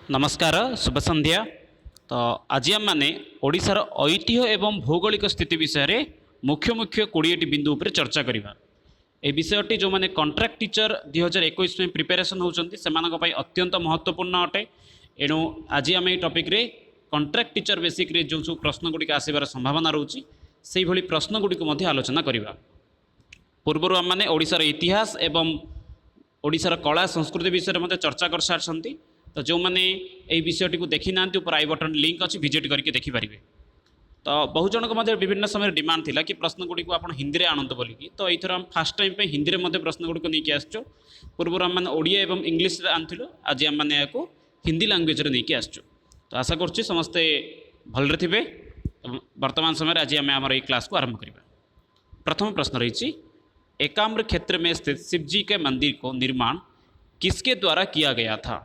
नमस्कार शुभ संध्या। तो आज आम मैंने ओडिशार ऐतिह्य एवं भौगोलिक स्थिति विषय में मुख्य मुख्य 20 बिंदु पर चर्चा करवा। ए विषयटी जो मैंने कंट्राक्ट टीचर 2021 में प्रिपेरेसन होती से अत्यंत महत्वपूर्ण अटे। एणु आज आम ये टॉपिक रे कंट्राक्ट टीचर बेसिक रे जो सब प्रश्न गुड़िक आसबार संभावना रोचे से भली प्रश्न गुड़िक आलोचना करवा। पूर्वर आम मैंने ओडिशार इतिहास एवं ओडिशार कला संस्कृति विषय में चर्चा कर सारी। तो जो मैंने ये विषयटी को देखी ना ऊपर आई बटन लिंक अच्छी विजिट करके देखिपारे। तो बहुत जनक विभिन्न समय डिमांड थिला कि प्रश्न गुड़िक आप हिंदी में आणत बोलिकी। तो ये आम फास्ट टाइम पे हिंदी में प्रश्न गुड़िक नहीं आसचु। पूर्व आम मैंने ओडिया एवं इंग्लीश आनथिलु, आज आम मैंने या हिंदी लैंग्वेज रे नहीं आसचु। तो आशा करुच्ची समस्ते भलरे थिबे। वर्तमान समय आज आम आम क्लास को आरंभ करिबा। प्रथम प्रश्न रही, एकाम्र क्षेत्र में स्थित शिवजी के मंदिर को निर्माण किसके द्वारा किया गया था?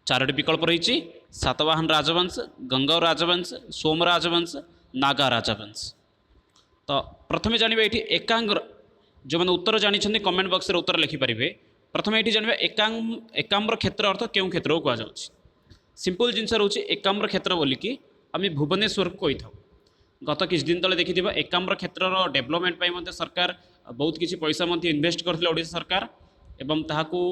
चारोटी विकल्प रही, सातवाहन राजवंश, गंगा राजवंश, सोम राजवंश, नागा राजवंश। तो प्रथम जानिबा ये एकांग्र जो मैंने उत्तर जानी कमेंट बॉक्स रे उत्तर लिखिपारे। प्रथम ये जानिबा एकाम्र क्षेत्र अर्थ क्यों क्षेत्र को कहुच्छी। सिंपल जिनस रोचे एकाम्र क्षेत्र बोलिकी आम भुवनेश्वर को कही था। गत किछ दिन तले देखि एकाम्र क्षेत्र डेभलपमेंट सरकार बहुत किसी पैसा इन्वेस्ट करते ओडिशा सरकार एवं ताहाकू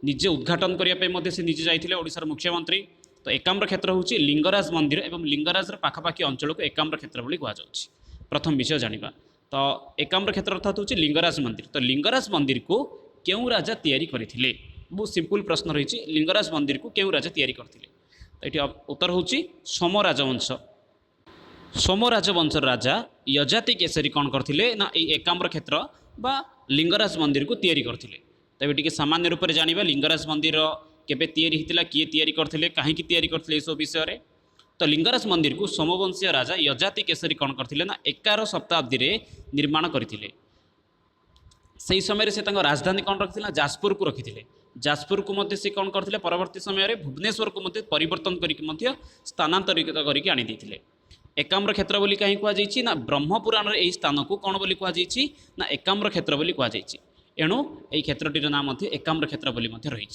निजे उद्घाटन करने से निजे जाइए ओडिशार मुख्यमंत्री। तो एकाम्र क्षेत्र हूँ लिंगराज मंदिर एवं लिंगराज पाखापाखि अंचल को एकाम्र क्षेत्र बोली कहुच्छी। प्रथम विषय जानिबा। तो एकाम्र क्षेत्र अर्थात हूँ लिंगराज मंदिर। तो लिंगराज मंदिर को क्यों राजा तैयारी करथिले? बहुत सिंपल प्रश्न रही, लिंगराज मंदिर को क्यों राजा तैयारी करथिले? तो ये उत्तर हूँ सोम राजवंश। सोम राजवंश राजा यजाति केसरी कौन करथिले ना ये एकाम्र क्षेत्र बा लिंगराज मंदिर को तैयारी करथिले। तेज टी सामान्य रूप से जाना लिंगराज मंदिर केबे तैयारी होता, किए तैयारी करथिले, कहीं तैयारी करथिले, सब विषय रे। तो लिंगराज मंदिर को सोमवंशीय राजा यजाति केसरी कौन करथिले ना 11 शताब्दी रे निर्माण करथिले। सही समय से राजधानी कौन रखिथिले? जाजपुर को रखिथिले। जाजपुर को मध्य से कौन करथिले परवर्ती समय रे भुवनेश्वर को मध्य परिवर्तन करके स्थानांतरित करके आनी देथिले। एकाम्र क्षेत्र बोली कहीं कहुई ना ब्रह्मपुराण रे एही स्थान को कौन बोली कहुई ना एकाम्र क्षेत्र बोली कहुई। एणु यही क्षेत्रटीर नाम एकाम्र क्षेत्र बोली रही।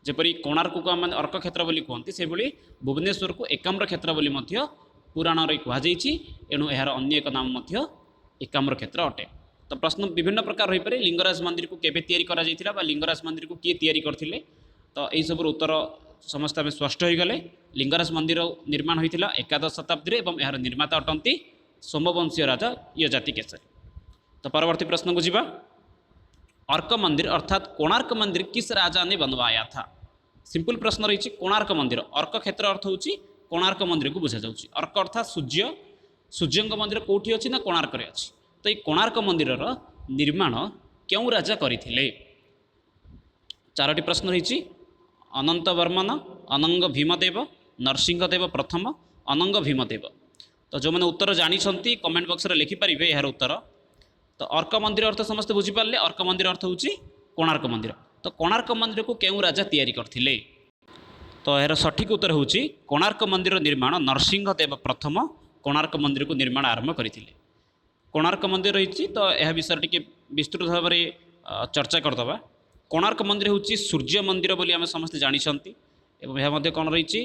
जपरी कोणार्क को आम अर्क क्षेत्र बोली कहते से भली भुवनेश्वर को एकाम्र क्षेत्र बोली पुराण रे कहुई। एणु यार अन्य एक नाम एकाम्र क्षेत्र अटे। तो प्रश्न विभिन्न प्रकार रही पारे। लिंगराज मंदिर को केबे तैयारी करा जायतिला बा लिंगराज मंदिर को किए तैयारी करथिले? तो यही सब उत्तर समस्त आम स्पष्ट हो गले। लिंगराज मंदिर निर्माण होता 11 शताब्दी एवं यार निर्माता अटंती सोमवंशीय राजा यजाति केसरी। तो परवर्ती प्रश्न को जीवा। अर्क मंदिर अर्थात कोणार्क मंदिर किस राजा ने बनवाया था? सिंपल प्रश्न रही, कोणार्क मंदिर। अर्क क्षेत्र अर्थ हूँ कोणार्क मंदिर को बुझा जाउछि। अर्क अर्थात सूर्य, सूर्यंक मंदिर कौटी अच्छी ना कोणार्क रे अच्छी। तो ये कोणार्क मंदिर निर्माण क्यों राजा करथिले? चारोटी प्रश्न रही, अनंत वर्मन, अनंग भीमदेव, नरसिंहदेव प्रथम, अनंग भीमदेव। तो जो मैंने उत्तर जानी कमेंट बॉक्स रे लिखिपारे यार उत्तर। तो अर्क मंदिर अर्थ समस्त बुझीपारे। अर्क मंदिर अर्थ हूँ कोणार्क मंदिर। तो कोणार्क मंदिर को क्यों राजा तैयारी करथिले? तो यार सठिक उत्तर हूँ कोणार्क मंदिर निर्माण नरसिंहदेव प्रथम कोणार्क मंदिर को निर्माण आरंभ करथिले। कोणार्क मंदिर रही। तो यह विषय टी विस्तृत भाव में चर्चा करदबा। कोणार्क मंदिर हूँ सूर्य मंदिर बोली आम समस्त जानी एवं यह कौन रही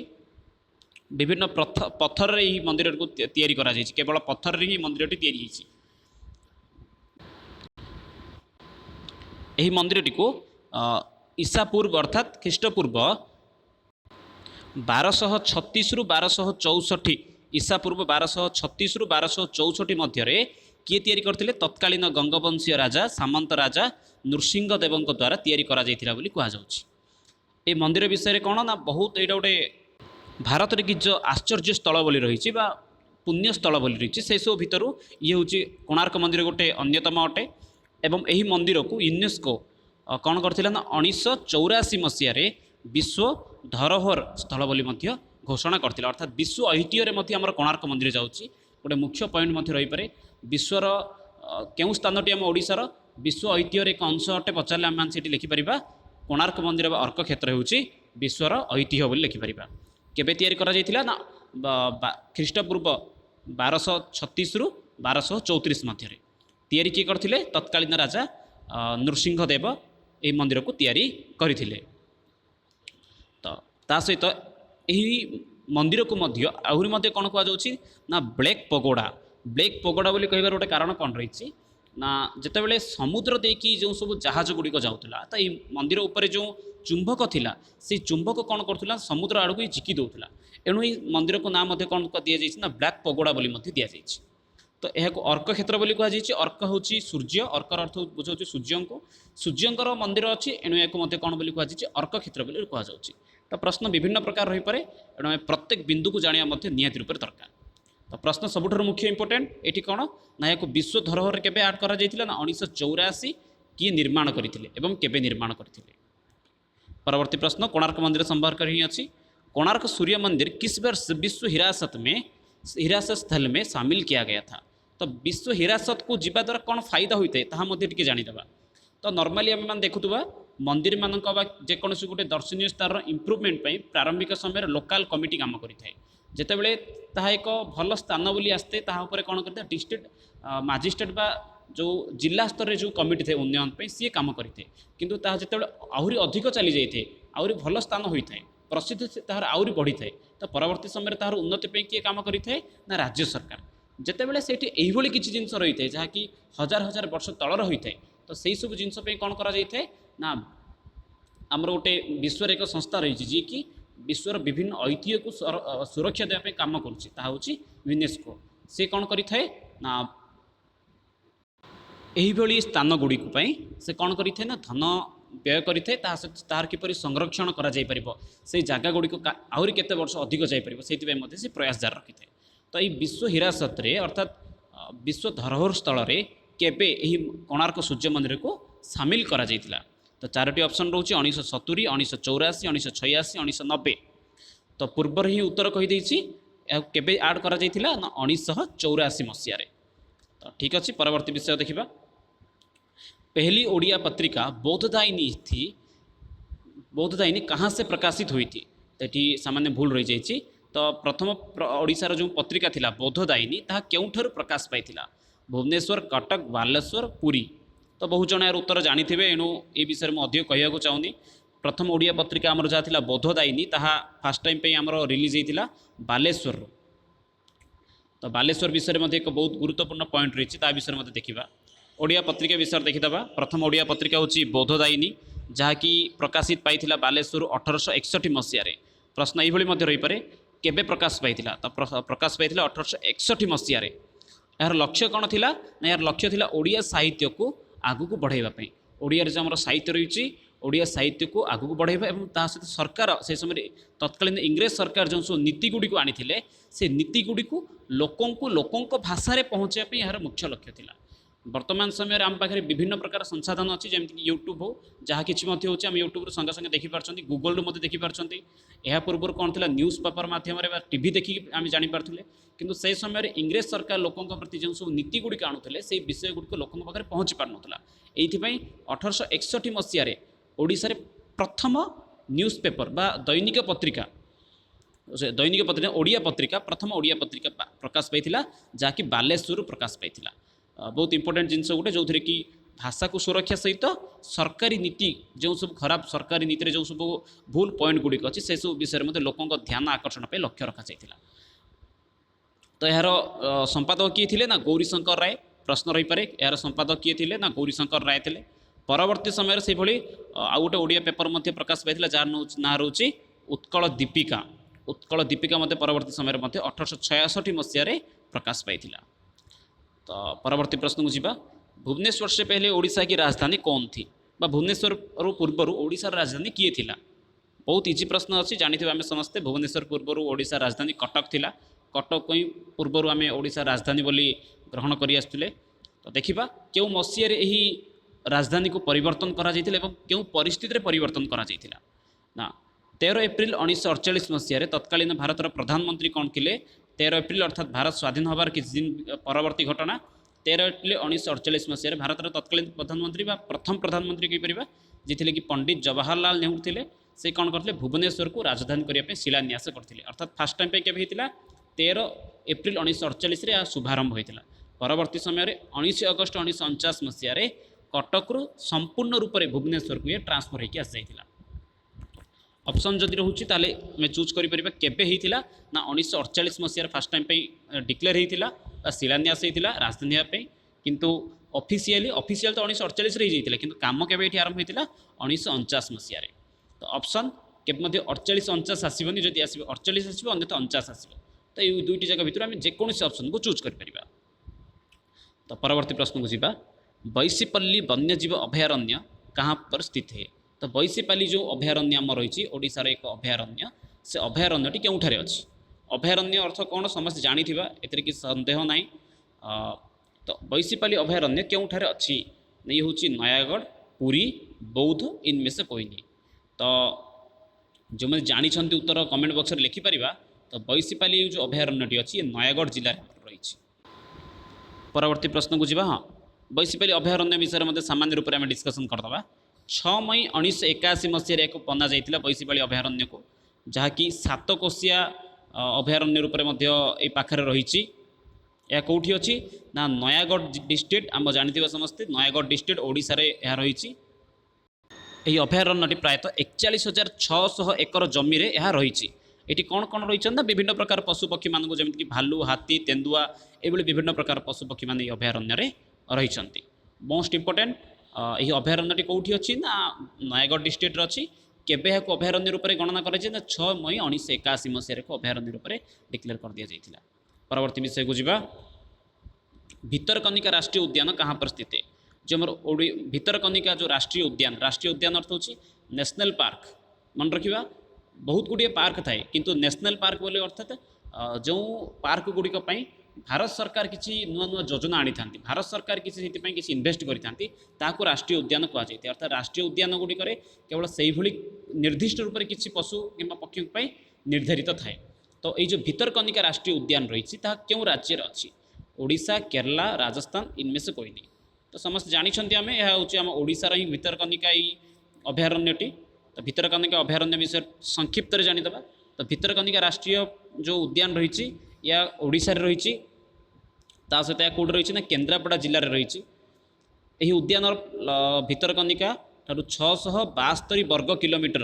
विभिन्न पत्थर रे ही मंदिर को तैयारी करा जायछि। केवल पत्थर रे ही मंदिर तैयारी होइछि। यही मंदिरटी को ईसा पूर्व अर्थात ख्रीष्टपूर्व 1236 रु 1264 ईसा पूर्व 1236 रु 1264 मध्य किए तैयारी करथिले? तत्कालीन गंगवंशीय राजा सामंत राजा नृसिंहदेव द्वारा तैयारी करा जायथिला बोली कहा जाउछि। ए मंदिर विषय कौन ना बहुत एटा गोटे भारत रे किछ आश्चर्य स्थल बोली रही बा पुण्य स्थल बोली रही। से सब भितर ये हूँ कोणार्क मंदिर गोटे अन्यतम अटे। एवं यही मंदिर को यूनेस्को कौन करथिला ना 1984 मसीह विश्व धरोहर स्थल बोली घोषणा करथिला। अर्थात विश्व ऐतिह्य में आम कोणार्क मंदिर जाउछि। गोटे मुख्य पॉइंट रही पारे विश्वर केउं स्थानटी आम ओडिशार विश्व ऐतिह्य एक अंश अटे पचारे आम से लिखिपर कोणार्क मंदिर बा अर्क क्षेत्र हूँ विश्वर ऐतिह्य बोली लिखिपर। केबे तैयारी करा जायथिला ना ख्रीष्टपूर्व 1236 रु 1234 मध्य तैयारी किए करथिले? तत्कालीन राजा नृसिंहदेव ये मंदिर को तैयारी करथिले। तो ता सहित ଏହି ମନ୍ଦିରକୁ ମଧ୍ୟ ଆହୁରି ମଧ୍ୟ କ'ଣ କୁହାଯାଉଛି ନା ବ୍ଲେକ୍ ପଗୋଡ଼ା। ବ୍ଲେକ୍ ପଗୋଡ଼ା ବୋଲି କହିବାର ଗୋଟେ କାରଣ କ'ଣ ରହିଛି ନା ଯେତେବେଳେ ସମୁଦ୍ର ଦେଇକି ଯେଉଁ ସବୁ ଜାହାଜ ଗୁଡ଼ିକ ଯାଉଥିଲା ତ ଏଇ ମନ୍ଦିର ଉପରେ ଯେଉଁ ଚୁମ୍ବକ ଥିଲା ସେଇ ଚୁମ୍ବକ କ'ଣ କରୁଥିଲା ସମୁଦ୍ର ଆଡ଼କୁ ଝିକି ଦେଉଥିଲା। ଏଣୁ ଏହି ମନ୍ଦିରକୁ ନାଁ ମଧ୍ୟ କ'ଣ ଦିଆଯାଇଛି ନା ବ୍ଲାକ୍ ପଗୋଡ଼ା ବୋଲି ମଧ୍ୟ ଦିଆଯାଇଛି। ତ ଏହାକୁ ଅର୍କ କ୍ଷେତ୍ର ବୋଲି କୁହାଯାଇଛି। ଅର୍କ ହେଉଛି ସୂର୍ଯ୍ୟ, ଅର୍କର ଅର୍ଥ ବୁଝାଉଛି ସୂର୍ଯ୍ୟଙ୍କୁ, ସୂର୍ଯ୍ୟଙ୍କର ମନ୍ଦିର ଅଛି, ଏଣୁ ଏହାକୁ ମଧ୍ୟ କ'ଣ ବୋଲି କୁହାଯାଇଛି ଅର୍କ କ୍ଷେତ୍ର ବୋଲି କୁହାଯାଉଛି। ତ ପ୍ରଶ୍ନ ବିଭିନ୍ନ ପ୍ରକାର ରହିପାରେ, ଏଣୁ ଆମେ ପ୍ରତ୍ୟେକ ବିନ୍ଦୁକୁ ଜାଣିବା ମଧ୍ୟ ନିହାତି ରୂପରେ ଦରକାର। ତ ପ୍ରଶ୍ନ ସବୁଠାରୁ ମୁଖ୍ୟ ଇମ୍ପୋର୍ଟାଣ୍ଟ ଏଠି କ'ଣ ନା ଏହାକୁ ବିଶ୍ୱ ଧରୋହରରେ କେବେ ଆଡ୍ କରାଯାଇଥିଲା ନା 1984 କିଏ ନିର୍ମାଣ କରିଥିଲେ ଏବଂ କେବେ ନିର୍ମାଣ କରିଥିଲେ। परवर्ती प्रश्न कोणार्क मंदिर संपर्क ही अच्छी। कोणार्क सूर्य मंदिर किस वर्ष विश्व हिरासत स्थल में शामिल किया गया था। तो विश्व हिरासत को जीवा द्वारा कौन फायदा होता है ताहा मध्य टिके जानिदेबा। तो नॉर्मली आम मैंने देखुवा मंदिर मानक बा जेकोसी गोटे दर्शनीय स्थान इम्प्रूवमेंट पर प्रारंभिक समय लोकल कमिटी काम करें जितेबले ताहा एक भल स्थान बोली आसते ताहा ऊपर कौन करते डिस्ट्रिक्ट मजिस्ट्रेट बा जो जिला स्तर में जो कमिटी थे उन्नयन पे सी काम करते किंतु ताहा जितेबले आहुरी अधिक चली जाए आहुरी भल स्थान होता है प्रसिद्ध तार आहुरी बढ़ी थाए। तो परवर्ती समय तार उन्नति पे किए काम करें ना राज्य सरकार जितेबले से यही किसी जिन रही है जहाँकि हजार हजार वर्ष तलर होता है। तो सही सब जिनस कौन कराए ना आमर गोटे विश्व एक संस्था रही जी कि विश्वर विभिन्न ऐतिह्य को सुरक्षा देवाई काम करुँची यूनेस्को से कौन करें ना यही स्थान गुड़ी से कौन करें ना धन व्यय करें तार किपर संरक्षण कर से जगह गुड़ी आहरी केते वर्ष अधिक जापर से प्रयास जारी रखी था। तो ये विश्व हिरासत रे अर्थात विश्व धरोहर स्थल में केबे यही कोणार्क सूर्य मंदिर को सामिल करा जाइतिला। तो चारोटी ऑप्शन रोचे 1970 1984 1986 1990। तो पूर्वर ही उत्तर कहीदे केबे आड करा जाइतिला ना 1984 मसीह। तो ठीक अच्छे परवर्ती विषय देखा। पहली ओडिया पत्रिका बोधदायिनी कहाँ से प्रकाशित हुई थी। तो ये सामान्य भूल रही जाइए। तो प्रथम ओडिशार जो पत्रिका थिला बोधदायिनी ताहा केउठारु प्रकाश पाइथिला भुवनेश्वर कटक बालेश्वर पुरी। तो बहुत जन यार उत्तर जानी थे एणु ये विषय में अधिक कहूँ चाहूनी। प्रथम ओडिया पत्रिका आमर जहाँ थिला बोधदायिनी ताहा फास्ट टाइम पे आमर रिलीज होता बालेश्वर। तो बालेश्वर विषय में एक बहुत गुरुत्वपूर्ण पॉइंट रही है विषय में देखा। ओडिया पत्रिका विषय देखीदबा। प्रथम ओडिया पत्रिका हूँ बोधदायिनी जहाँकि प्रकाशित पाइथिला बालेश्वर 1861 मसीह। प्रश्न यही रही पारे केबे प्रकाश पाइथिला। तो प्रकाश पाइथिला 1861 मसीह। यार लक्ष्य कौन थिला ना यार लक्ष्य थिला ओडिया साहित्य को आगु को बढ़ाइबा पई। ओडिया जो आमर साहित्य रही ओडिया साहित्य को आगु को बढ़ाइबा एवं ता सहित सरकार से समय तत्कालीन इंग्रेज सरकार जो सब नीति गुड़ी को आनी से नीति गुड़ी को लोकों भाषा रे पहुँचापी यार मुख्य लक्ष्य थिला। वर्तमान समय आम पाखे विभिन्न प्रकार संसाधन अच्छी जमीक यूट्यूब हो जहाँ कि आम यूट्यूब संगे संगे देखिपारे गूगल देखिपारे। यह पूर्व कौन थी न्यूज़ पेपर मध्यम टीवी देखिक आम जापे किंतु से समय इंग्रेज सरकार लोकों प्रति जो सब नीति गुड़िक आणुले से विषय गुड़िक लोकों पाखे पहुँची पार्ला। ये 1861 मसीह ओडिशा रे प्रथम न्यूज़ पेपर बा दैनिक पत्रिका ओडिया पत्रिका प्रथम ओडिया पत्रिका प्रकाश पाइथिला जहाँकि बालेश्वर प्रकाश पाइथिला। बहुत इंपोर्टेंट जिनस गोटे जो थी कि भाषा को सुरक्षा सहित सरकारी नीति जो सब खराब सरकारी नीति जो सब भूल पॉइंट गुड़िक अच्छी से सब विषय में लोकों ध्यान आकर्षण पर लक्ष्य रखा जाइथिला। तो यार संपादक किए थे ना गौरीशंकर राय। प्रश्न रही पारे यार संपादक किए थे ना गौरीशंकर राय थे। परवर्ती समय से भाई आउ गोटे ओडिया पेपर मध्य प्रकाश पाइथिला जार ना रोचे उत्कल दीपिका। उत्कल दीपिका मध्य परवर्ती समय 1866 मसीह प्रकाश पाइथिला। तो परवर्ती प्रश्न को जीवा। भुवनेश्वर से पहले ओडिशा की राजधानी कौन थी बा भुवनेश्वर पूर्वर ओडिशा राजधानी किए थिला। बहुत इजी प्रश्न अच्छी जानी आम समस्ते भुवनेश्वर पूर्वर ओडिशा राजधानी कटक थिला। कटक को ही पूर्वर आम ओडिशा राजधानी बोली ग्रहण कर आसुले। तो देखा क्यों मसीह यही राजधानी को परिवर्तन करा जाइथिला एवं क्यों परिस्थिति रे परिवर्तन करा जाइथिला ना 13 एप्रिल 1948 मसीह तत्कालीन भारतर प्रधानमंत्री कौन थिले। 13 एप्रिल अर्थात भारत स्वाधीन होबार किसी दिन परवर्ती घटना 13 एप्रिल 1948 मसीह भारत तत्कालीन प्रधानमंत्री बा प्रथम प्रधानमंत्री कहीपर जी थे कि पंडित जवाहरलाल नेहरू थे। से कौन करते भुवनेश्वर को राजधानी करने शिलान्यास करते अर्थात फास्ट टाइम पे केबे होता 13 एप्रिल 1948 रे शुभारंभ होता। परवर्ती समय 19 अगस्त 1949 मसीह कटक संपूर्ण रूप से भुवनेश्वर को ये ट्रांसफर होकर आसी जाइथिला। ऑप्शन जदि रोचे ताले आम चूज करें केबे होता ना 1948 मसीह फास्ट टाइम डिक्लेयर होता शिलान्यास होता राजधानी हाँपी किंतु ऑफिशियली तो 1948 होता कि कम के आरंभ होता 1949 मसीह तो ऑप्शन के 48 49 आसबनी जदि आस 48 आसो अन्यथा 49 आसो तो ये दुईटी जगह भितर आम जेकोसी ऑप्शन को चूज कर। तो परवर्ती प्रश्न को जीवा बैशीपल्ली वन्यजीव अभयारण्य कहाँ पर स्थित है। तो बैशीपाली जो अभयारण्य आम रही ओडिशार एक अभयारण्य से अभयारण्यटी केउठारे अच्छी अभयारण्य अर्थ कौन समस्त जानी एतिर कि संदेह ना। तो बैशीपाली अभयारण्य केउठारे अच्छी ये हूँ नयागढ़ पुरी बौद्ध इनमें से कोई नहीं। तो जो मैंने जानी उत्तर कमेंट बॉक्स में लिखिपर। तो बैशीपाली जो अभयारण्यटी अच्छी नयागढ़ जिले में रही। परवर्ती प्रश्न को जीवा। हाँ बैशीपाली अभयारण्य विषय में सामान्य रूप में डिस्कसन करदे। 6 मई 1981 मसीह एक बना जाता बैशीपाली अभयारण्य को जहाँकि 7 कोशिया अभयारण्य रूप में पाखे रही। यह कौटी अच्छी ना नयागढ़ डिस्ट्रिक्ट आम जानी समस्ते नयागढ़ डिस्ट्रिक्ट ओडिशा रे यह रही। यही अभयारण्यटी प्रायतः 41,600 एकर जमी रे यह रही। ये कौन कौन रही ना विभिन्न प्रकार पशुपक्षी मानक जमीक भालू हाथी तेंदुआ ये विभिन्न प्रकार पशुपक्षी मान अभयारण्य रही। मोस्ट इम्पोर्टेंट यही अभयारण्यटी कौटी अच्छी ना नयागढ़ डिस्ट्रिक्ट अच्छी केबे यहाँ अभयारण्य रूप में गणना कर 6 मई 1981 मसीह को अभयारण्य रूप में डिक्लेयर कर दि जाता। परवर्ती विषय को जीवा। भितरकनिका राष्ट्रीय उद्यान कहाँ पर स्थित है। जो आम भितरकनिका जो राष्ट्रीय उद्यान अर्थ हो नेशनल पार्क मन रखा बहुत गुड़िए पार्क थाए किंतु नेशनल पार्क बोले अर्थात जो पार्क गुड़िक भारत सरकार किसी नुआ नुआ योजना आनी था भारत सरकार किसी किसी इन्वेस्ट करता राष्ट्रीय उद्यान कहुए अर्थात राष्ट्रीय उद्यान गुड़िक केवल से निर्दिष्ट रूप से किसी पशु कि पक्षी निर्धारित थाए। तो ये जो भितरकनिका राष्ट्रीय उद्यान रही क्यों राज्य अच्छी ओडिशा केरला राजस्थान इनमें से कोई नहीं। तो समस्त जानते आम यह हूँ ओडिशार ही भितरकनिका अभयारण्यटी। तो भितरकनिका अभयारण्य विषय संक्षिप्त जानीदे। तो भितरकनिका राष्ट्रीय जो उद्यान रही या ओडिशा रे रही सहित या कौट रही ना केन्द्रापड़ा जिले में रही। यही उद्यान भितरकनिका 672 वर्ग किलोमीटर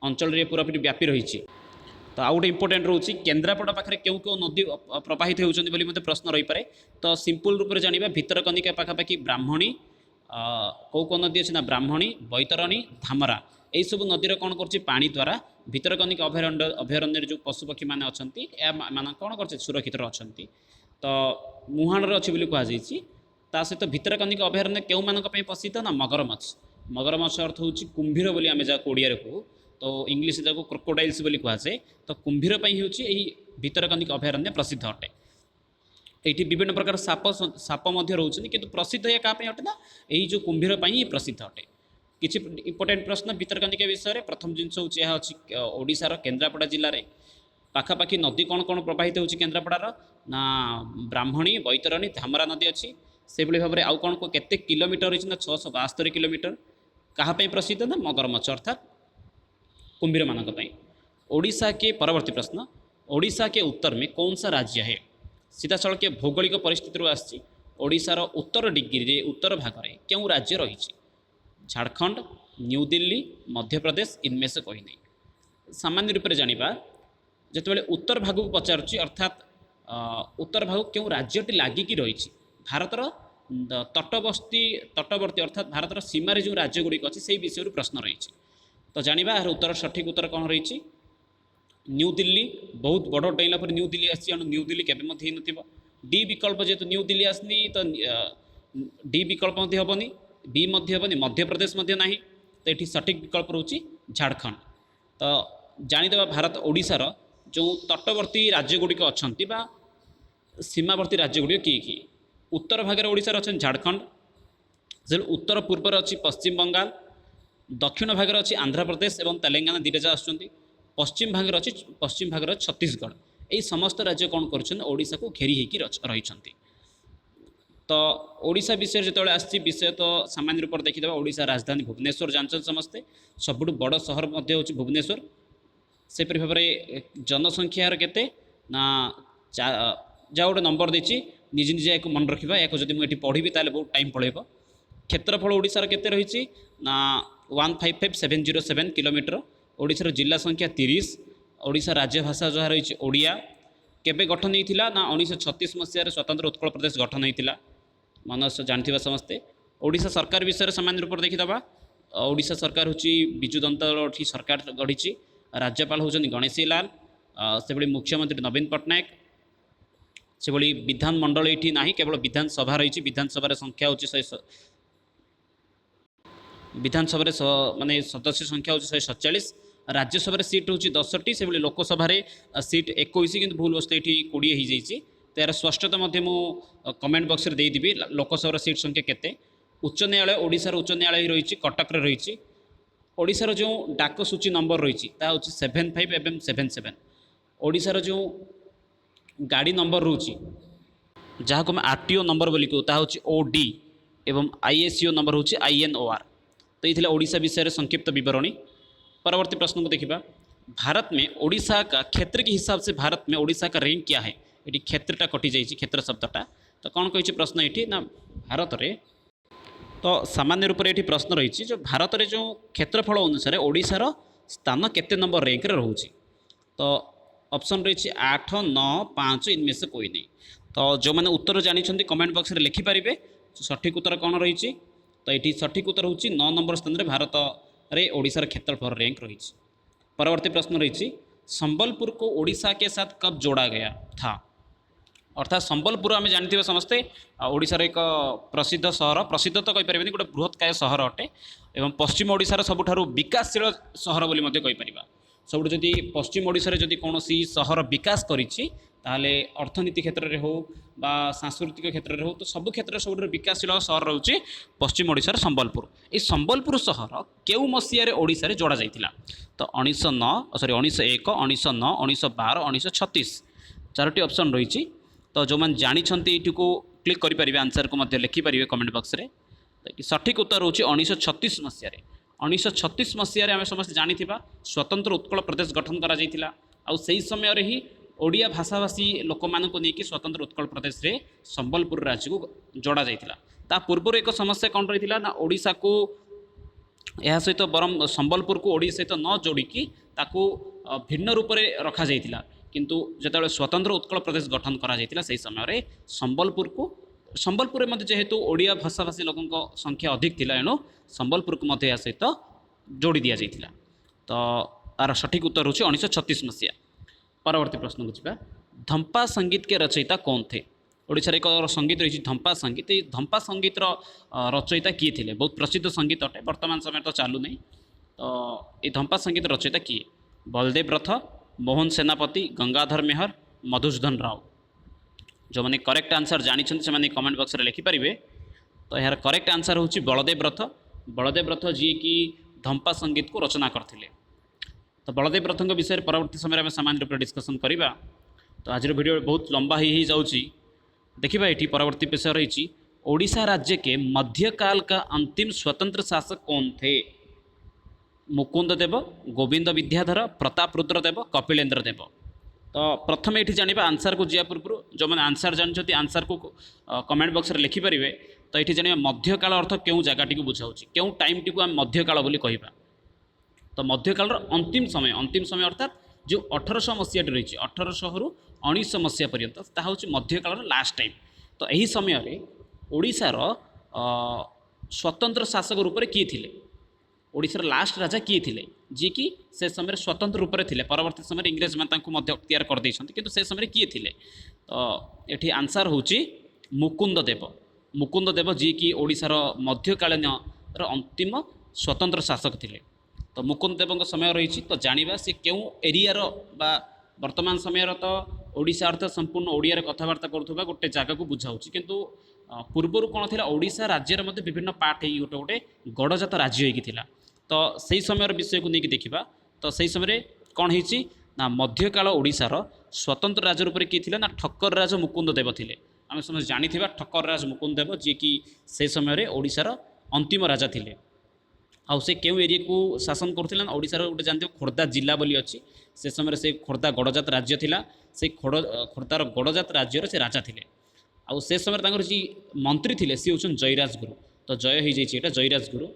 अंचल पूरापूरी व्यापी रही। तो आउ गोटे इंपोर्टेंट रोचे केन्द्रापड़ा पाखे क्यों क्यों नदी प्रवाहित होती मत प्रश्न रही पारे। तो सिंपल रूप से जाना भितरकनिका पाखापाखि ब्राह्मणी कौ कौ नदी अच्छी ना ब्राह्मणी बैतरणी धामरा यही सब नदीर कौन कर पानी द्वारा भितरकनिका अभयारण्य जो पशुपक्षी मैंने अच्छा मान कौन कर सुरक्षित अच्छा। तो मुहाण अच्छी कहुई सहित भितरकनिका अभयारण्य क्यों मानक प्रसिद्ध ना मगरमच्छ अर्थ हूँ कुंभीर बोली आम जहाँ ओडिया कहू। तो इंग्लीश जगह क्रोकोडाइल्स बोली कहुए। तो कुंभीर हूँ भितरकनिका अभयारण्य प्रसिद्ध अटे। ये विभिन्न प्रकार साप रोचे किंतु प्रसिद्ध यह क्या अटे ना यही जो कुंभीर प्रसिद्ध अटे। किसी इंपोर्टेंट प्रश्न भितरकनिका विषय में प्रथम जिनस हूँ यह अच्छी ओडिशार केन्द्रापड़ा जिले में पाखापाखि नदी कौन कौन प्रवाहित होची केन्द्रापड़ार ना ब्राह्मणी बैतरणी धामरा नदी अच्छी से भाव में आउ कौन को केते किलोमीटर रही ना 672 किलोमीटर कहाँ प्रसिद्ध ना मगरमच्छ अर्थात कुंभीर मानक। ओडिशा के परवर्ती प्रश्न ओडिशा के उत्तर में कौन सा राज्य है। सीधा सड़क के भौगोलिक परिस्थिति आसी ओडिशार उत्तर डिग्री उत्तर भाग में क्यों राज्य रही। झारखंड न्यू दिल्ली मध्य प्रदेश इनमें से कोई नहीं। सामान्य रूप से जाना जिते उत्तर भाग को पचारुची अर्थात उत्तर भाग क्यों राज्यटी लगिकी रही भारतर तटवर्ती अर्थात भारतर सीमार जो राज्य गुड़िक अच्छी से विषय प्रश्न रही। तो जाना यार उत्तर सठिक उत्तर कौन रही न्यू दिल्ली बहुत बड़ डेला पर न्यू दिल्ली आसी न्यू दिल्ली केबे मध्य न डी विकल्प जेहेतु न्यू दिल्ली आसनी तो डी विकल्प हेनी बी हेनी मध्य प्रदेश ना तो ये सठिक विकल्प रोचे झारखंड। तो जानीदे भारत ओडिशार जो तटवर्ती राज्य गुड़िक अच्छा सीमावर्ती राज्य गुड़िक किए उत्तर भाग ओडिशार अच्छा झारखंड जो उत्तर पूर्वर अच्छी पश्चिम बंगाल दक्षिण भाग अच्छी आंध्र प्रदेश और तेलंगाना दिरेजा आसुँच पश्चिम भाग अच्छी पश्चिम भाग छत्तीसगढ़ यही समस्त राज्य कौन करोडिशा को घेरी होकर रही। तो ओडिशा विषय जो आसी विषय तो सामान्य रूप से देखीदे ओडिशा राजधानी भुवनेश्वर जानते समस्ते सबुठ बड़ सहर हूँ भुवनेश्वर सेपरी भाव में जनसंख्यार केते ना जहाँ गोटे नंबर देती निजे निजे या मन रखा या जब मुझे पढ़ी ताले बहुत टाइम पड़ेब। क्षेत्रफल ओडिशार केते रही ना 155,707 किलोमीटर ओडिशार जिला संख्या 30, ओडिशा राज्य भाषा जहाँ रही ओडिया, केबे गठन होता ना 1936 मसीह स्वतंत्र उत्कल प्रदेश गठन होता मन जानते समस्ते। ओडिशा सरकार विषय सामान्य रूप से देखीदे, ओडिशा सरकार हूँ विजु दंतल सरकार गढ़ी, राज्यपाल होती गणेशी लाल, से भली मुख्यमंत्री नवीन पट्टनायक, से भली विधानमंडल ये ना केवल विधानसभा रही, विधानसभा संख्या हूँ विधानसभा माने सदस्य संख्या हूँ 147, राज्यसभा सीट हूँ 10टी, से लोकसभा सीट 21 कि भूल वस्तु ये 20 हो जाइए। तो यार स्पष्टता कमेंट बॉक्स में देदेवि लोकसभा सीट संख्या केते। उच्च न्यायालय ओडिशार उच्च न्यायालय रही कटक रही। ओडिशार जो डाक सूची नंबर रही 75 एवं 77। ओडिशार जो गाड़ी नंबर रोची जहाँ को आरटीओ नंबर बोली कहूँ OD एवं ISO नंबर हूँ INOR। तो ये ओडिशा विषय संक्षिप्त विवरणी। परवर्ती प्रश्न को देखिए, भारत में ओडिशा का क्षेत्र के हिसाब से भारत में ओडिशा का रैंक क्या है। ये क्षेत्रटा कटि जाइए क्षेत्र शब्दटा। तो कौन कही प्रश्न ये ना भारत में, तो सामान्य रूप से ये प्रश्न रही जो भारत में जो क्षेत्रफल अनुसार ओडिशार स्थान केते नंबर रैंक रोचे। तो ऑप्शन रही 8, 9, 5 इनमें से कोई नहीं। तो जो मैंने उत्तर जानी कमेंट बॉक्स में लिखिपारे सठिक उत्तर कौन रही। तो ये सठिक उत्तर हूँ 9 नंबर स्थान में भारत रे ओडिशार क्षेत्रफल रैंक रही। परवर्ती प्रश्न रही संबलपुर को ओडिशा के साथ कब जोड़ा गया था। अर्थात संबलपुर आम जानते समस्ते ओडिशार एक प्रसिद्ध सहर, प्रसिद्ध तो कहीपर गोटे बृहत्काय सहर अटे एवं पश्चिम ओडिशार सबुठारु विकासशील सहर बोली कहीपर। सब जदि पश्चिम ओडिशार जदि कौन सहर विकास करिछि ताहले अर्थनीति क्षेत्र में हो बा सांस्कृतिक क्षेत्र में हो, तो सब क्षेत्र सब विकासशील सहर रोचे पश्चिम ओडिशार संबलपुर। ये संबलपुर सहर केउ मसीह ओडिशा रे जोड़ा जाइतिला। तो 1909 सॉरी 1901, 1909, 1912, 1936 चारोटी ऑप्शन रही। तो जो मैंने जानी ये क्लिक करेंगे आंसर को लिखिपारे कमेंट बॉक्स में। तो सठिक उत्तर हूँ 1936 मसीह। 1936 मसीह आम समस्त जानी स्वतंत्र उत्कल प्रदेश गठन करा से समय ही ओडिया भाषाभाषी लोक मानक नहीं स्वतंत्र उत्कल प्रदेश रे संबलपुर राज्य को जोड़ा जाता। पूर्व एक समस्या कौन रही ना ओडिशा को यह सहित बरम संबलपुर को ओडिशा सहित न जोड़िकी ताकू भिन्न रूप से रखा जाइतिला। किंतु जिते स्वतंत्र उत्कल प्रदेश गठन करा जाइतिला से समय संबलपुर में जेहेतु ओडिया भाषाभाषी लोकों संख्या अधिक थिला एणु संबलपुर को मध्य सहित जोड़ी दि जाइतिला। तो तार सठिक उत्तर हूँ 1936 मसीहा। परवर्ती प्रश्न को जावा, धंपा संगीत के रचयिता कौन थे। ओडिशार एक संगीत रही धंपा संगीत। ये धंपा संगीत रचयिता किए थे, बहुत प्रसिद्ध संगीत अटे, वर्तमान समय तो चालू नहीं। तो ये धंपा संगीत रचयिता किए, बलदेव रथ, मोहन सेनापति, गंगाधर मेहर, मधुसूदन राव। जो मैंने करेक्ट आंसर जानी से कमेंट बॉक्स में लिखिपारे। तो यार करेक्ट आंसर हूँ बलदेव रथ। बलदेव रथ जी कि धंपा संगीत को रचना करथिले। तो बलदेव रथ विषय परवर्ती समय में सामान्य रूप से डिस्कसन करवा। तो आज वीडियो बहुत लंबा ही जाऊँगी। देखिए ये परवर्ती विषय रही ओडिशा राज्य के मध्यकाल का अंतिम स्वतंत्र शासक कौन थे। मुकुंद देव, गोविंद विद्याधर, प्रताप रुद्र देव, कपिलेन्द्र देव। तो प्रथम ये जाना आंसर को जा पूर्व जो मैंने आंसर जानते आंसर को कमेंट बॉक्स में लिखिपारे। तो ये जाना मध्यकाल अर्थ क्यों जगह बुझाऊँ क्यों टाइम टी आम मध्यकाल बोली कहवा। तो मध्यकाल अंतिम समय अर्थात जो 1800 मसीहा रही 1800 रु 1900 मसीहा पर्यंत ताहा हूँ मध्यकाल लास्ट टाइम। तो यही समय ओडिशार स्वतंत्र शासक रूप से किए थे, ओडिशार लास्ट राजा किए थे जी कि से समय स्वतंत्र रूप से थे। परवर्ती समय इंग्रेज मैंने तैयार कर किंतु से समय किए थे। तो ये आंसर हूँ मुकुंद देव। मुकुंद देव जी कि ओडिशार मध्यकालीन अंतिम स्वतंत्र शासक थे। तो मुकुंद देव समय रही। तो जाना सी क्यों एरियार बा वर्तमान समय तो ओडिशा अर्थ संपूर्ण ओडिया कथबार्ता करुवा गोटे जगह को बुझाऊँ। किंतु पूर्वर कौन थी ओडिशा राज्यर विभिन्न पार्ट हो गोटे गोटे गड़जात राज्य होता। तो सही समय विषय को लेकिन देखा तो सही समय कौन होती ना मध्यकाल ओडिशार स्वतंत्र राज रूप किए थे ना ठक्कर राज मुकुंद देव थे। आम समस्त जानी ठक्कर राज मुकुंद देव जी कि से समय ओडिशार अंतिम राजा थे। आउ से क्यों एरिया को शासन करुला ओडिशार गोटे जानते खोर्धा जिला बोली अच्छी से समय से खोर्धा गड़जात राज्य थिला। से खोर्धार गड़जात राज्यर से राजा थे। आउ से समय जी मंत्री थे सी हूँ जयराज गुरु। तो जय हो जाइए जयराज गुरु।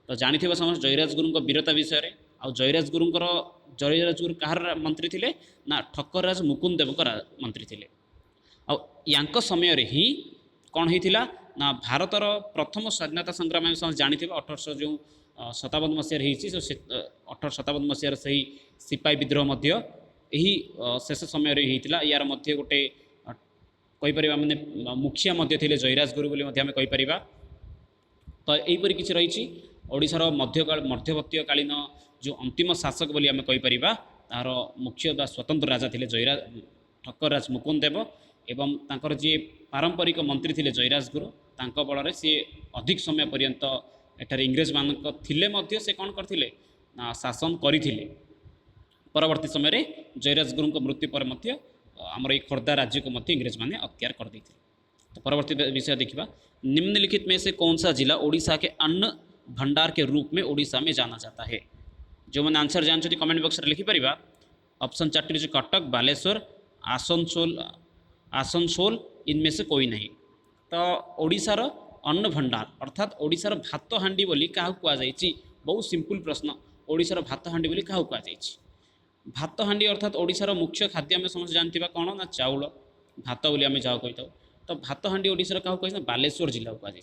तो जानी समस्त जयराज गुरु वीरता विषय ଆଉ ଜୟରାଜ ଗୁରୁ କାହାର ମନ୍ତ୍ରୀ ଥିଲେ ନା ଠକ୍କରରାଜ ମୁକୁନ୍ଦ ଦେବଙ୍କ ମନ୍ତ୍ରୀ ଥିଲେ। ଆଉ ୟାଙ୍କ ସମୟରେ ହିଁ କ'ଣ ହେଇଥିଲା ନା ଭାରତର ପ୍ରଥମ ସ୍ୱାଧୀନତା ସଂଗ୍ରାମ ଆମେ ସମସ୍ତେ ଜାଣିଥିବା 1857 ମସିହାରେ ହେଇଛି। 1857 ମସିହାର ସେହି ସିପାହୀ ବିଦ୍ରୋହ ମଧ୍ୟ ଏହି ଶେଷ ସମୟରେ ହେଇଥିଲା। ୟାର ମଧ୍ୟ ଗୋଟେ କହିପାରିବା ମାନେ ମୁଖିଆ ମଧ୍ୟ ଥିଲେ ଜୟରାଜ ଗୁରୁ ବୋଲି ମଧ୍ୟ ଆମେ କହିପାରିବା। ତ ଏହିପରି କିଛି ରହିଛି। ଓଡ଼ିଶାର ମଧ୍ୟବର୍ତ୍ତୀ କାଳୀନ ଯେଉଁ ଅନ୍ତିମ ଶାସକ ବୋଲି ଆମେ କହିପାରିବା ତାହାର ମୁଖ୍ୟ ବା ସ୍ୱତନ୍ତ୍ର ରାଜା ଥିଲେ ଠକ୍କରରାଜ ମୁକୁନ୍ଦ ଦେବ ଏବଂ ତାଙ୍କର ଯିଏ ପାରମ୍ପରିକ ମନ୍ତ୍ରୀ ଥିଲେ ଜୟରାଜ ଗୁରୁ, ତାଙ୍କ ବଳରେ ସିଏ ଅଧିକ ସମୟ ପର୍ଯ୍ୟନ୍ତ ଏଠାରେ ଇଂରେଜମାନଙ୍କ ଥିଲେ ମଧ୍ୟ ସେ କ'ଣ କରିଥିଲେ ନା ଶାସନ କରିଥିଲେ। ପରବର୍ତ୍ତୀ ସମୟରେ ଜୟରାଜ ଗୁରୁଙ୍କ ମୃତ୍ୟୁ ପରେ ମଧ୍ୟ ଆମର ଏଇ ଖୋର୍ଦ୍ଧା राज्य को इंग्रेजମାନେ अख्तियार कर देते। तो परवर्ती विषय देखिए, निम्नलिखित में से कौन सा जिला ओडिशा के अन्न भंडार के रूप में ओडिशा में जाना जाता है? जो मैंने आंसर जानते कमेंट बॉक्स में लिखिपर। ऑप्शन 4 जो कटक, बालेश्वर, आसनसोल इनमें से कोई नहीं। तो ओडिशार अन्न भंडार अर्थात ओडिशार भात हांडी बोली क्या कहुई? बहुत सिंपल प्रश्न। ओडिशार भात हांडी बोली क्या कहुई? भात हांडी अर्थात ओडिशार मुख्य खाद्य आम समस्त जानते कौन ना चाउल भात बोली आम जहाँ कही। तो भात हांडी ओडिशार क्या कही? बालेश्वर जिला को कहुई।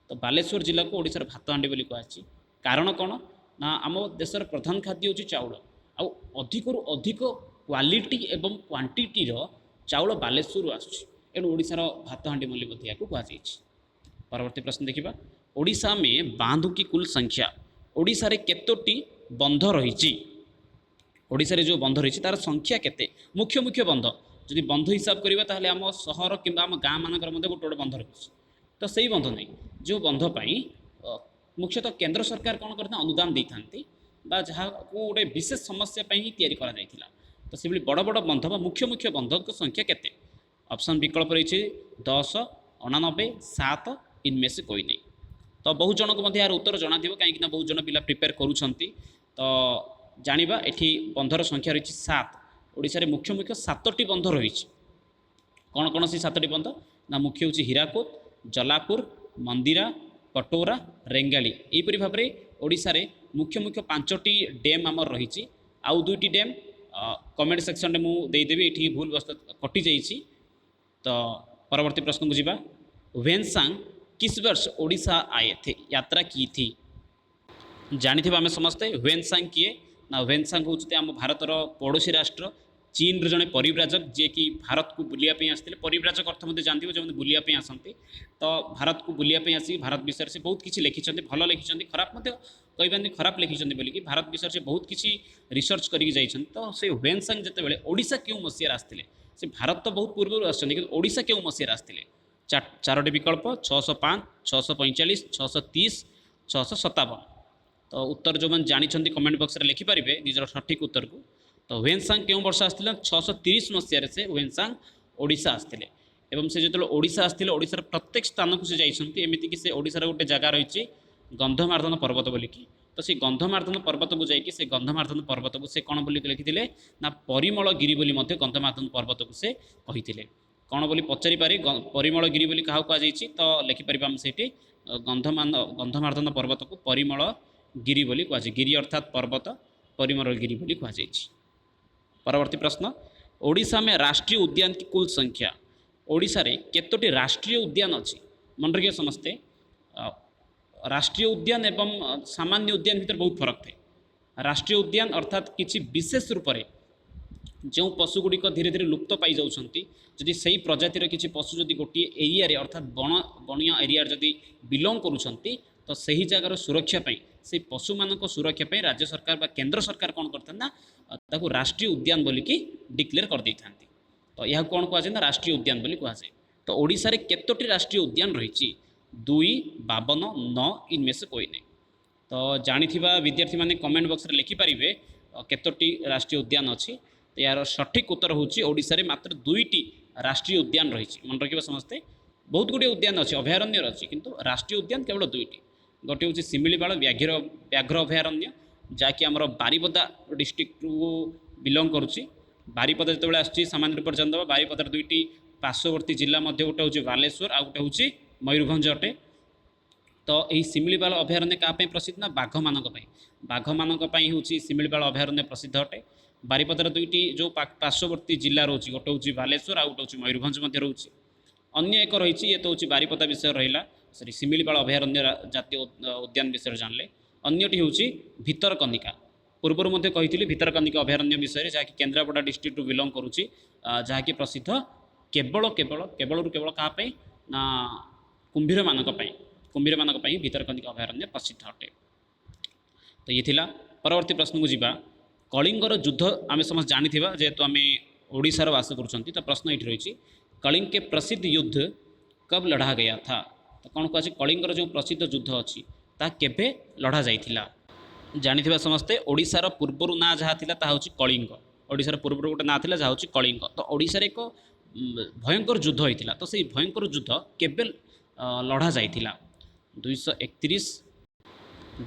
तो बालेश्वर जिला को ओडिशार भात हांडी बोली कहुई। कारण कौन ना आम देशर प्रधान खाद्य हूँ चाउल। आउ अधिकरू अधिक क्वालिटी एवं क्वांटिटी चाउल बालेश्वर आसूँ। एणु ओडिशार भात हांडी बोली कहुई। परवर्ती प्रश्न देखिए, ओडिशा में बांध की कुल संख्या ओडिशा रे केतोटी बंध रही? ओडिशा रे जो बंध रही तार संख्या केते? मुख्य मुख्य बंध जदि बंध हिसाब करवा ताहले आम सहर कि आम गाँ मानकर गोटे गोटे बंध रही। तो सही बंध नहीं जो बंध पाई मुख्यतः केंद्र सरकार कौन करते अनुदान दे था जहाँ गोटे विशेष समस्या ही तैयारी करा जायथिला। तो से बड़ बड़ बंध मुख्य मुख्य बंध संख्या केते? ऑप्शन विकल्प रही 10, 89, 7 इनमें से कोई नहीं। तो बहुत जन को यार उत्तर जना कहीं बहुत जन पिला प्रिपेयर करुँच। तो जानिबा एठी बंधर संख्या रही 7। ओडिशा रे मुख्य मुख्य 7टी बंध रही। कौन कौन सी 7टी बंध ना मुख्य हूँ हीराकुद, जलापुर, मंदिरा, कटोरा, रेंगाली। यहीपरि भाव में ओडिशा रे मुख्य मुख्य 5टी डैम आमर रही। आउ 2टी डैम कमेंट सेक्शन में मुझे देदेवी ये भूल वस्त कटि जाइए। तो परवर्ती प्रश्न को जीवा, ह्वेनसांग किस वर्ष ओडिशा आए थे, यात्रा की थी? जानी आम समस्ते ह्वेनसांग किए ना ह्वेनसांग हूँ आम भारतर पड़ोशी राष्ट्र चीन जड़े परिव्राजक जी कि भारत को बुलायापी आसते। परिव्राजक अर्थ मत जानते जो बुलायापी आसती। तो भारत को बुलायापी आसिक भारत विषय से बहुत किसी लिखिं, भल लिखिं, खराब कहबानी खराब लिखिं बोली कि भारत विषय से बहुत किसी रिसर्च करके जाइछन। तो से ह्वेनसांग जितेबाला ओडिशा क्यों मसीहार आसते? से भारत तो बहुत पूर्व आसा क्यों मसीहार आसते? 4टी विकल्प 605, 645, 630, 657। तो उत्तर जो मैंने जानी कमेंट बॉक्स में लिखिपारे निजर सठिक उत्तर को। तो ह्वेनसांग क्यों वर्ष आसते? 630 मसीह से ह्वेनसांग ओडिशा आसते। एवं से जो ओडिशा आसते ओडिशार प्रत्येक स्थान को से जाइछन्ति। एमिति कि से ओडिशार गोटे जगह रही गंधमार्दन पर्वत बोलिकी। तो से गंधमार्दन पर्वत को जाइए से गंधमार्दन पर्वत को से कौन बोली लिखिले ना परिमलगिरी बोली मध्य गंधमार्दन पर्वत को से कही। कौन बोली पचारि पारे परिमलगिरी बोली क्या कहुई? तो लिखिपर आम से गंधमार्दन पर्वत को परिमलगिरी बोली कहुई। गिरी अर्थात पर्वत, परिमलगिरी बोली कहुई। परवर्ती प्रश्न, ओडिशा में राष्ट्रीय उद्यान की कुल संख्या ओडिशा रे केतोटी राष्ट्रीय उद्यान अच्छी? मन रखिए समस्ते, राष्ट्रीय उद्यान एवं सामान्य उद्यान भीतर बहुत फरक थे। राष्ट्रीय उद्यान अर्थात किसी विशेष रूप से जो पशुगुड़िक धीरे धीरे लुप्त पाई जाउछन्ति, जदि सही प्रजातिर किसी पशु जदि गोटे एरिया अर्थात बणिया एरिया जदि बिलोंग करुछन्ति तो सही जगार सुरक्षा पाई से पशु मानक सुरक्षा पाई राज्य सरकार बा केंद्र सरकार कौन करते ना ताकू राष्ट्रीय उद्यान बोलिकी डिक्लेयर कर देता। तो यह कौन कहुए ना राष्ट्रीय उद्यान बोली कहुए। तो ओडिशा रे केतोटी राष्ट्रीय उद्यान रही? 2, 52, 9 इनमें से कोई नहीं। तो जानिथिबा विद्यार्थी माने कमेंट बॉक्स में लिखिपारे केतोटी राष्ट्रीय उद्यान अच्छी। तो यार सठिक उत्तर हूँ ओडिशा रे मात्र 2टी राष्ट्रीय उद्यान रही। मन रखिए समस्ते, बहुत गुड़े उद्यान अच्छी अभयारण्य अच्छी किंतु राष्ट्रीय उद्यान केवल 2टी। गोटे हूँ शिमिलीपाल व्याघ्र अभयारण्य जहाँकि आमर बारिपदा डिस्ट्रिक्ट को बिलोंग करुच्ची। बारिपदा जो आसूँ सामान्य रूप से जानदे बारिपदार 2टी पार्श्ववर्ती जिला गोटे हूँ बालेश्वर आ गोटे हूँ मयूरभंज अटे। तो यही शिमिलीपाल अभयारण्य क्या प्रसिद्ध ना बाघ मान बाघ मान हूँ शिमिलीपाल अभयारण्य प्रसिद्ध अटे। बारिपदार दुईटी जो पार्श्ववर्ती जिला रोचे गोटे हूँ बालेश्वर आ गोटे हूँ मयूरभंज रोचे। अन्य एक रही ये तो हूँ बारिपदा विषय रहा सरी शिमिलीपाल अभयारण्य जातीय उद्यान विषय जानले। अन्यटी हूँ भितरकनिका पूर्वर मध्य कही भितरकनिका अभयारण्य विषय जहाँकि केन्द्रापड़ा डिस्ट्रिक्ट बिलंग करुच्ची जहाँकि प्रसिद्ध केवल केवल केवल केवल क्या ना कुंभीर मानक भितरकनिका अभयारण्य प्रसिद्ध अटे। तो ये थिला परवर्ती प्रश्न को जीवा कलिंगर युद्ध आम समस्त जानी जेहेतु आम ओडिशार वास कर तो प्रश्न ये रही कलिंग के प्रसिद्ध युद्ध कब लड़ा गया था। तो कौन कह कलिंगर जो प्रसिद्ध युद्ध अच्छी ता केबे लड़ा जाइथिला जानी समस्ते ओडिशार पूर्वर ना जहाँ था हूँ कलिंग ओडिशार पूर्वर गोटे ना जहाँ हूँ कलिंग। तो ओडिशार एक भयंकर युद्ध होता तो से भयंकर युद्ध केबे लड़ा जाइथिला 231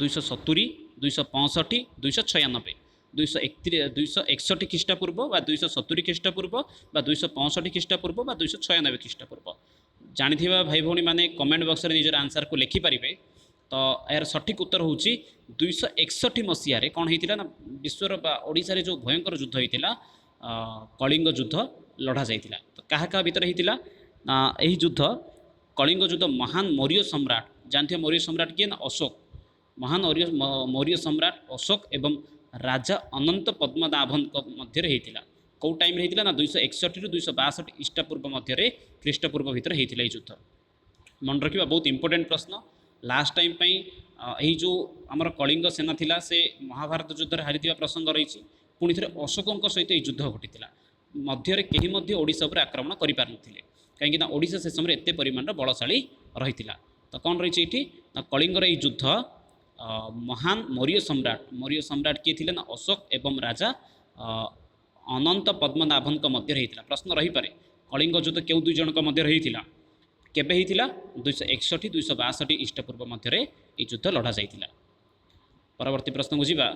270 265 296 261 ख्रीष्टापूर्व बा 270 ख्रीष्टापूर्व बा 265 ख्रीष्टापूर्व बा 296 ख्रीष्टापूर्व जानी भाई भौणी मैंने कमेंट बॉक्स में निजर आंसर को लिखिपारे। तो यार सठिक उत्तर हूँ 261 मसीह कौन होता ना विश्वर ओडिशा जो भयंकर युद्ध होता कलिंग युद्ध लड़ा जाइथिला। तो क्या क्या भितर होता यही युद्ध कलिंग युद्ध महान मौर्य सम्राट जानते मौर्य सम्राट किए ना अशोक महान मौर्य सम्राट अशोक एवं राजा अनंत पद्मनाभन मध्य होता कौ टाइम होता ना 261 रु 262 ईष्टापूर्व मध्य ख्रीष्टापूर्व भितर होता युद्ध मन रखा बहुत इंपोर्टेंट प्रश्न लास्ट टाइम यही जो आमर कलिंग सेना थिला से महाभारत युद्ध हारी प्रसंग रही पुणी थे अशोकों सहित युद्ध घटी मध्य कहीं ओडिशा पर आक्रमण कर पारे कहीं ओडिशा से समय एत परिमाण बलशाली रही। तो कौन रही ये ना कलिंगर यही युद्ध महान मौर्य सम्राट किए थे ना अशोक एवं राजा अनंत पद्मनाभन मध्य होता। प्रश्न रही पारे कलिंग युद्ध क्यों दुई जन मध्य होता केबे होता 261 262 ईष्टापूर्व मध्य युद्ध लड़ा जाइथिला। परवर्ती प्रश्न को जीवा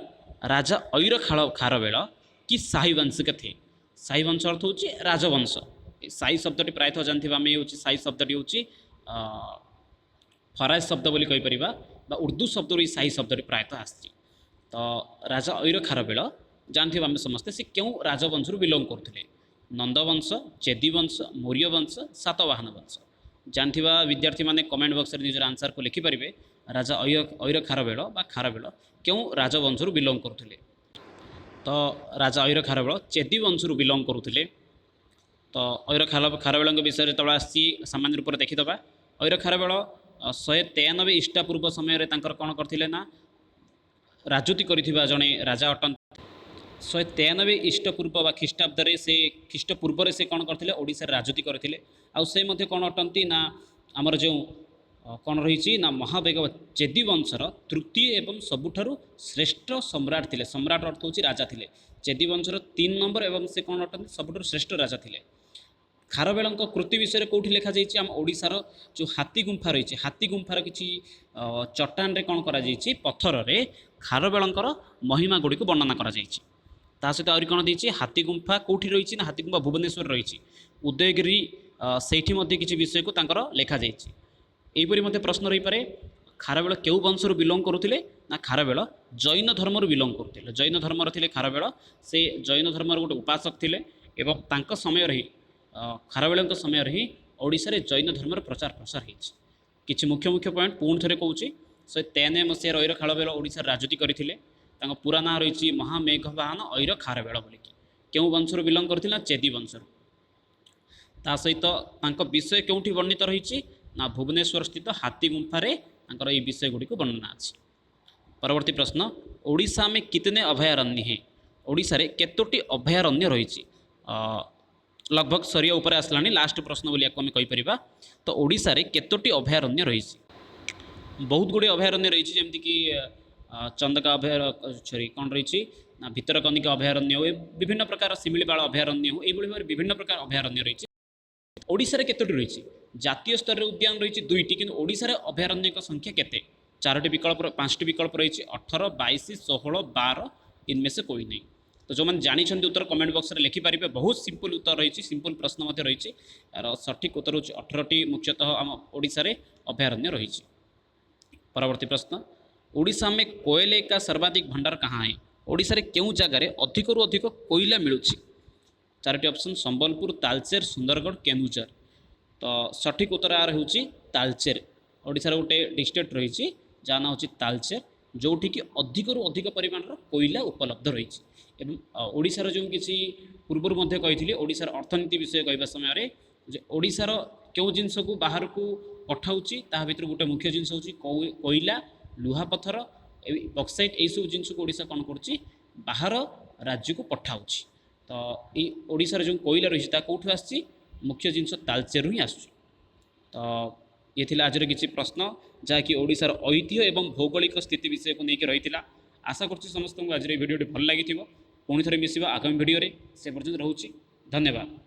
राजा ऐर खारवेल कि शाही वंश के थे। शाही वंश अर्थ हूँ राजवंश शाही शब्दटी प्रायतः जानते आम ये शाही शब्दटी हूँ फराज शब्द बोली कहीपर बा उर्दू शब्द शाही शब्दटी प्रायतः आसी। तो राजा ऐर खारवेल जानते आम समस्ते से क्यों राजवंश बिलंग करते नंदवंश चेदीवंश मौर्य वंश सातवाहन वंश जानते विद्यार्थी मैंने कमेंट बॉक्स में निजर आंसर को लिखिपारे राजा ऐर खारवेल बा खारवेल क्यों राजवंश बिलंग करते। तो राजा ऐर खारवेल चेदी वंश बिलंग करुले। तो ऐर खारवेल विषय जो आसी सामान्य रूप से देखीदे ऐर खारवेल 193 ईष्टापूर्व समय कौन करते ना राजूति कर जड़े राजा अटन 193 ईष्टपूर्व व ख्रीष्टाब्द से ख्रीष्टपूर्व से कौन करते ओडिशा राजूति करते आउ कौन अटंती ना आमर जो कौन रही ना महावेग चेदी वंशर तृतीय एवं सबुठारु श्रेष्ठ सम्राट थे। सम्राट अर्थ हूँ राजा थे चेदी वंशर 3 नंबर एवं से कौन अटंती सबुठारु श्रेष्ठ राजा थे। खारवेल कृति विषय कौटी लिखा जाइए आम ओडिशार जो हाथी गुंफा रही हाथी गुंफार किसी चट्टान कौन कर पत्थर रे खारवेल महिमा गुड़ी को वर्णना कर सहित आहरी कौन देती हाथी गुंफा कौटी रही ना हाथी गुंफा भुवनेश्वर रही उदयगिरी से किसी विषय को लिखा जापरी प्रश्न रही पारे खारवेल क्यों वंश बिलंग करुले ना खारवेल जैन धर्म बिलंग करुले जैन धर्मर थे खारवेल से जैन धर्मर गोटे उपासक थे एवं तांका समय ही खारवेल समय ही ओडिशा रे जैन धर्मर प्रचार प्रसार होती मुख्य मुख्य पॉइंट पुणी थे कहूँ 193 मसीह ऐर खारवेल ओडिशा राजूति करते पूरा ना रही महामेघवाहन ऐर खारवेल बोलिकी क्यों वंश बिलंग करते चेदी वंश ता सहित विषय क्योंठी वर्णित रही ना भुवनेश्वर स्थित हाथी गुंफारे ये विषय गुड़ी को वर्णना अच्छी। परवर्ती प्रश्न ओडिशा में कितने अभयारण्य हैं ओडिशा रे केतोटी अभयारण्य रही लगभग सरिया उपर आसला लास्ट प्रश्न बोली आम कहीपर। तो ओडिशा रे केतोटी अभयारण्य रही बहुत गुड़े अभयारण्य रही जमीक चंदका अभयारण्य कौन रही ना भितरकनिका अभयारण्य हो विभिन्न प्रकार शिमिलीपाल अभयारण्य हो भाव विभिन्न प्रकार अभयारण्य रही ओडिशा रे केतोटी रही जातीय स्तर में उद्यान रही 2टी कि ओडिशा रे अभयारण्य संख्या केते 4टी विकल्प 5टी विकल्प रही 18 22 16 12 इनमें से कोई नहीं। तो जो मैंने जानी उत्तर कमेंट बॉक्स में लिखिपारे बहुत सिंपल उत्तर रही सिंपल प्रश्न रही यार सठिक उत्तर हूँ 18टी मुख्यतः आम ओडिशा रे अभयारण्य रही। परवर्ती प्रश्न, ओडिशा में कोयले का सर्वाधिक भंडार कहाँ है? ओडिशा रे केउं जगार अधिक रु अधिक कोयला मिलुछि? चारोटी ऑप्शन संबलपुर, तालचेर, सुंदरगढ़, केन्दुझर। तो सठिक उत्तर यार होउछि तालचेर। ओडिशार गोटे डिस्ट्रिक्ट रही जहाँ ना होछि तालचेर, जोठी कि अधिक रु अधिक परिमाण कोयला उपलब्ध रही। एवं ओडिशार जो किसी पूर्व मध्य कही ओडिशार अर्थनीति विषय कहवा समय जे ओडिशार केउं जिनस को बाहर को पठाउछि ता भितर गोटे मुख्य जिनस होछि कोयला, लुहापथर, बक्साइट, यही सब जिनस को ओडिशा कौन करुछि बाहर राज्य को पठाउछि। तो ये ओडिशार जो कोयला रही कौटू आसी मुख्य जिनस तालचेर ही आसुछि। तो ये थिला आज किसी प्रश्न जहाँकि ओडिशार ऐतिह्य एवं भौगोलिक स्थिति विषय को लेकर रही। आशा करुच्ची समस्त को आज भिडियो भल लगी। पुणी थे मिसिबा आगामी भिडियो से पर्यंत रोचे। धन्यवाद।